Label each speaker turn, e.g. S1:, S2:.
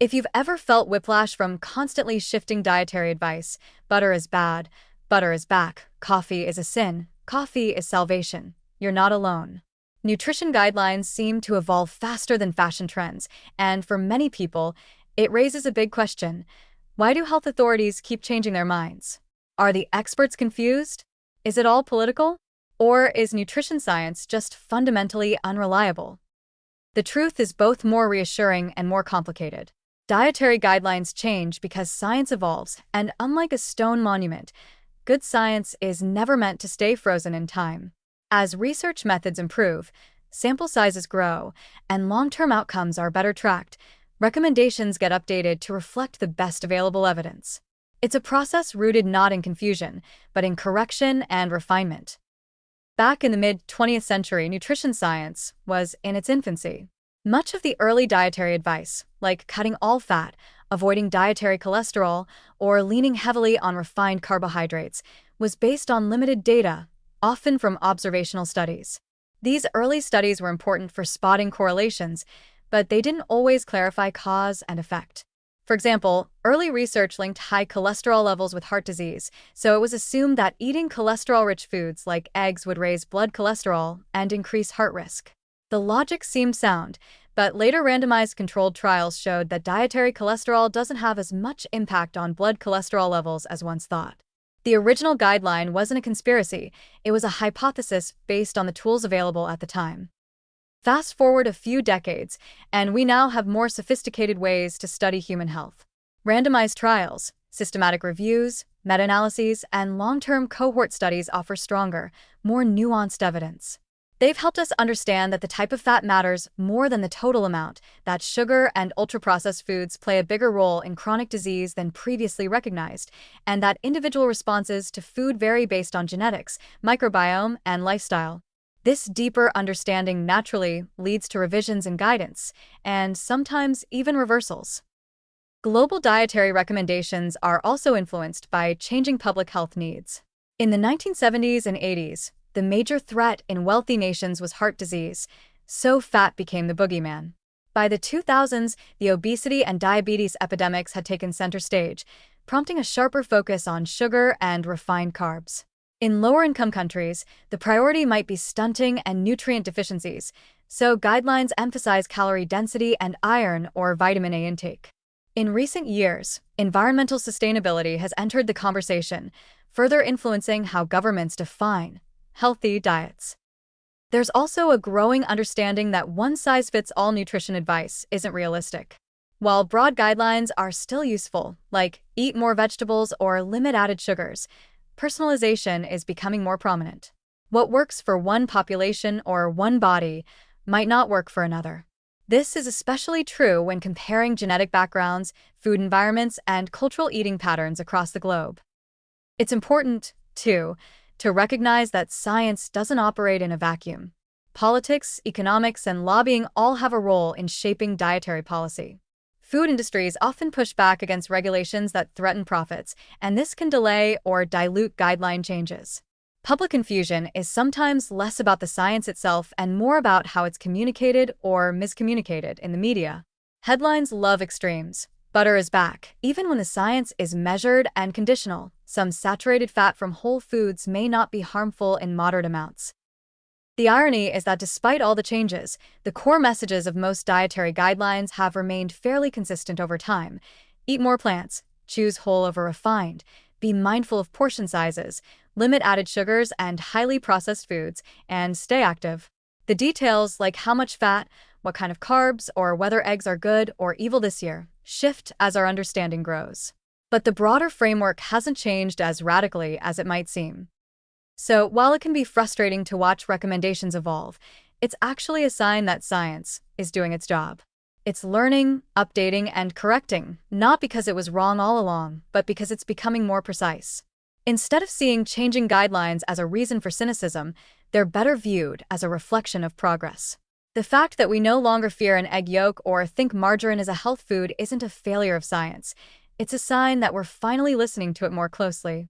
S1: If you've ever felt whiplash from constantly shifting dietary advice, butter is bad, butter is back, coffee is a sin, coffee is salvation, you're not alone. Nutrition guidelines seem to evolve faster than fashion trends, and for many people, it raises a big question. Why do health authorities keep changing their minds? Are the experts confused? Is it all political? Or is nutrition science just fundamentally unreliable? The truth is both more reassuring and more complicated. Dietary guidelines change because science evolves, and unlike a stone monument, good science is never meant to stay frozen in time. As research methods improve, sample sizes grow, and long-term outcomes are better tracked, recommendations get updated to reflect the best available evidence. It's a process rooted not in confusion, but in correction and refinement. Back in the mid-20th century, nutrition science was in its infancy. Much of the early dietary advice, like cutting all fat, avoiding dietary cholesterol, or leaning heavily on refined carbohydrates, was based on limited data, often from observational studies. These early studies were important for spotting correlations, but they didn't always clarify cause and effect. For example, early research linked high cholesterol levels with heart disease, so it was assumed that eating cholesterol-rich foods like eggs would raise blood cholesterol and increase heart risk. The logic seemed sound, but later randomized controlled trials showed that dietary cholesterol doesn't have as much impact on blood cholesterol levels as once thought. The original guideline wasn't a conspiracy, it was a hypothesis based on the tools available at the time. Fast forward a few decades, and we now have more sophisticated ways to study human health. Randomized trials, systematic reviews, meta-analyses, and long-term cohort studies offer stronger, more nuanced evidence. They've helped us understand that the type of fat matters more than the total amount, that sugar and ultra-processed foods play a bigger role in chronic disease than previously recognized, and that individual responses to food vary based on genetics, microbiome, and lifestyle. This deeper understanding naturally leads to revisions in guidance, and sometimes even reversals. Global dietary recommendations are also influenced by changing public health needs. In the 1970s and 80s, the major threat in wealthy nations was heart disease, so fat became the boogeyman. By the 2000s, the obesity and diabetes epidemics had taken center stage, prompting a sharper focus on sugar and refined carbs. In lower-income countries, the priority might be stunting and nutrient deficiencies, so guidelines emphasize calorie density and iron or vitamin A intake. In recent years, environmental sustainability has entered the conversation, further influencing how governments define healthy diets. There's also a growing understanding that one-size-fits-all nutrition advice isn't realistic. While broad guidelines are still useful, like eat more vegetables or limit added sugars, personalization is becoming more prominent. What works for one population or one body might not work for another. This is especially true when comparing genetic backgrounds, food environments, and cultural eating patterns across the globe. It's important, too, to recognize that science doesn't operate in a vacuum. Politics, economics, and lobbying all have a role in shaping dietary policy. Food industries often push back against regulations that threaten profits, and this can delay or dilute guideline changes. Public confusion is sometimes less about the science itself and more about how it's communicated or miscommunicated in the media. Headlines love extremes. Butter is back, even when the science is measured and conditional. Some saturated fat from whole foods may not be harmful in moderate amounts. The irony is that despite all the changes, the core messages of most dietary guidelines have remained fairly consistent over time. Eat more plants, choose whole over refined, be mindful of portion sizes, limit added sugars and highly processed foods, and stay active. The details, like how much fat, what kind of carbs, or whether eggs are good or evil this year, shift as our understanding grows. But the broader framework hasn't changed as radically as it might seem. So, while it can be frustrating to watch recommendations evolve, it's actually a sign that science is doing its job. It's learning, updating, and correcting, not because it was wrong all along, but because it's becoming more precise. Instead of seeing changing guidelines as a reason for cynicism, they're better viewed as a reflection of progress. The fact that we no longer fear an egg yolk or think margarine is a health food isn't a failure of science. It's a sign that we're finally listening to it more closely.